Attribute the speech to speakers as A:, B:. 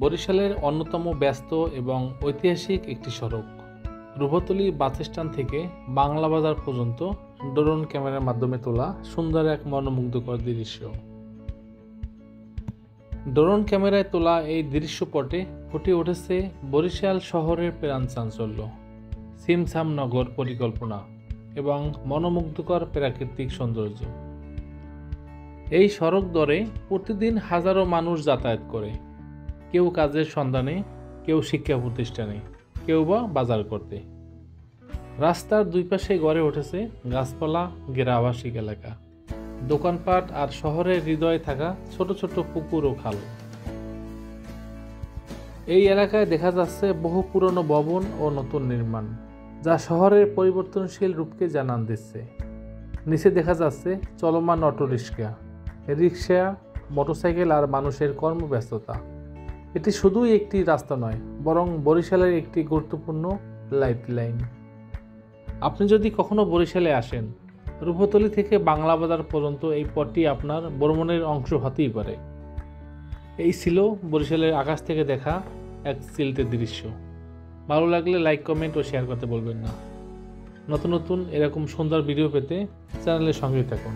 A: বরিশালের অন্যতম ব্যস্ত এবং ঐতিহাসিক একটি সড়ক। রূপতলী বাসস্ট্যান্ড থেকে বাংলা বাজার পর্যন্ত ড্রোন ক্যামেরার মাধ্যমে তোলা সুন্দর এক মনোমুগ্ধকর দৃশ্য। ড্রোন ক্যামেরায় তোলা এই দৃশ্যপটে ফুটে উঠেছে বরিশাল শহরের প্রাণ চাঞ্চল্য, ছিমছাম নগর পরিকল্পনা এবং মনোমুগ্ধকর প্রাকৃতিক সৌন্দর্য। এই সড়ক ধরে প্রতিদিন হাজারো মানুষ যাতায়াত করে, কেউ কাজের সন্ধানে, কেউ শিক্ষা প্রতিষ্ঠানে, কেউ বা বাজার করতে। রাস্তার দুই পাশে গড়ে উঠেছে গাছপালা ঘেরা আবাসিক এলাকা, দোকানপাট আর শহরের হৃদয়ে থাকা ছোট ছোট পুকুর ও খাল। এই এলাকায় দেখা যাচ্ছে বহু পুরনো ভবন ও নতুন নির্মাণ, যা শহরের পরিবর্তনশীল রূপকে জানান দিচ্ছে। নিচে দেখা যাচ্ছে চলমান অটোরিক্সা, রিক্সা, মোটরসাইকেল আর মানুষের কর্মব্যস্ততা। এটি শুধুই একটি রাস্তা নয়, বরং বরিশালের একটি গুরুত্বপূর্ণ লাইফলাইন। আপনি যদি কখনো বরিশালে আসেন, রূপতলী থেকে বাংলা বাজার পর্যন্ত এই পথটি আপনার ভ্রমণের অংশ হতেই পারে। এই ছিল বরিশালের আকাশ থেকে দেখা এক চিলতে দৃশ্য। ভালো লাগলে লাইক, কমেন্ট ও শেয়ার করতে বলবেন না। নতুন নতুন এরকম সুন্দর ভিডিও পেতে চ্যানেলের সঙ্গেই থাকুন।